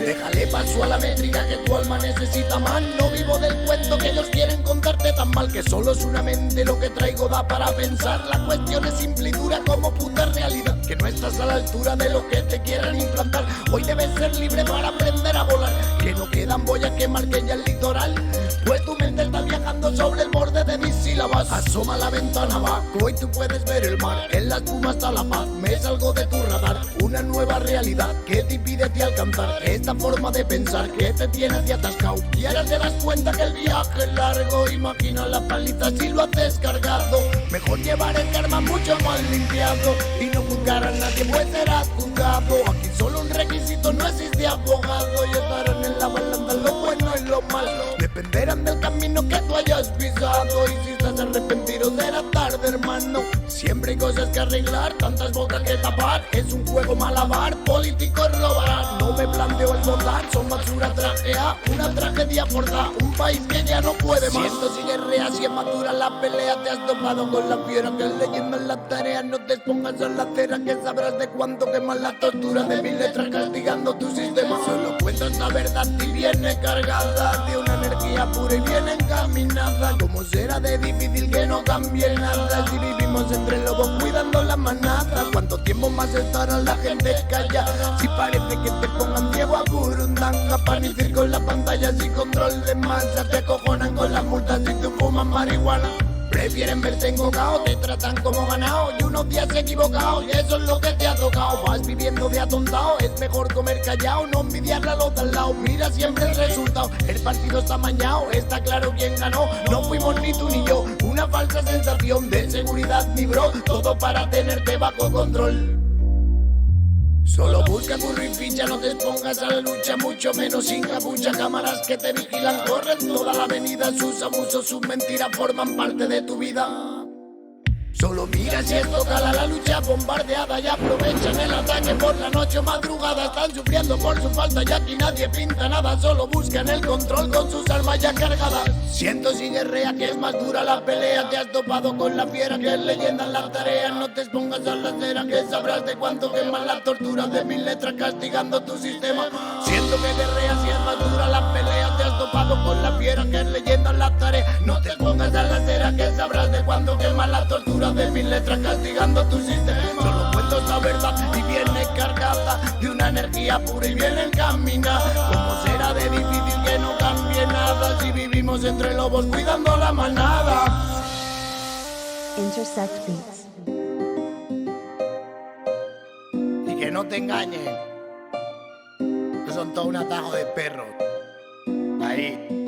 Déjale paso a la métrica que tu alma necesita más. No vivo del cuento que ellos quieren contarte tan mal, que solo es una mente lo que traigo da para pensar. La cuestión es simple y dura como puta realidad, que no estás a la altura de lo que te quieran implantar. Hoy debes ser libre para aprender a volar, que no quedan boyas que marquen ya el litoral, pues tu mente está viajando sobre el borde de mis sílabas. Asoma la ventana abajo y tú puedes ver el mar, en la espuma está la paz, me salgo de tu radar. Una nueva realidad que te impide a ti alcanzar esta forma de pensar que te tiene así atascado. Y ahora te das cuenta que el viaje es largo, imagina la paliza si lo has descargado. Mejor llevar el karma mucho más limpiado y no juzgar a nadie, pues serás juzgado. Aquí solo un requisito, no existe abogado, y estarán en la balanza lo bueno y lo malo, dependerán del camino que tú hayas pisado. Y si estás arrepentido será tarde, hermano. Siempre hay cosas que arreglar, tantas bocas que tapar. Es un juego malabar, políticos robarán. No me planteo el votar, son basura trajea, una tragedia forza, un país que ya no puede más. Siento si guerreas y es madura la pelea, te has topado con la fiera que leyendo en la tarea. No te pongas a la acera, que sabrás de cuánto quemas la tortura de mis letras castigando tu sistema. Solo cuentas la verdad y viene cargada de una energía pura y bien encaminada. ¿Cómo será de difícil que no cambie nada si vivimos entre lobos cuidando la manada? ¿Cuánto tiempo más estará la gente callada si parece que te pongan Diego a Burundanga para iniciar con la pantalla sin control de masa? Te acojonan con las multas si tú fumas marihuana. Prefieren verte engocado, te tratan como ganado y unos días equivocados, y eso es lo que te ha tocado. Vas viviendo de atontado, es mejor comer callado, no envidiar a los de al lado. Mira siempre el resultado, el partido está amañado, está claro quién ganó. No fuimos ni tú ni yo, una falsa sensación de seguridad, mi bro. Todo para tenerte bajo control. Solo busca curro y ficha, no te pongas a la lucha, mucho menos sin capucha. Cámaras que te vigilan, corren toda la avenida. Sus abusos, sus mentiras forman parte de tu vida. Solo mira si esto cala, la lucha bombardeada y aprovechan el ataque por la noche o madrugada. Están sufriendo por su falta y aquí nadie pinta nada, solo buscan el control con sus armas ya cargadas. Siento si guerrea que es más dura la pelea, te has topado con la fiera que es leyenda en la tarea. No te expongas a la acera, que sabrás de cuánto queman la tortura de mis letras castigando tu sistema. Siento que guerrea si es más dura la pelea, te has topado con la fiera que es leyenda en la tarea. No te pongas a la acera, que sabrás de cuánto queman la tortura de mis letras castigando tu sistema. Solo cuento la verdad y viene cargada de una energía pura y bien encaminada. ¿Cómo será de difícil que no cambie nada si vivimos entre lobos cuidando la manada? Intersect Beats. Y que no te engañen, que son todo un atajo de perros. Ahí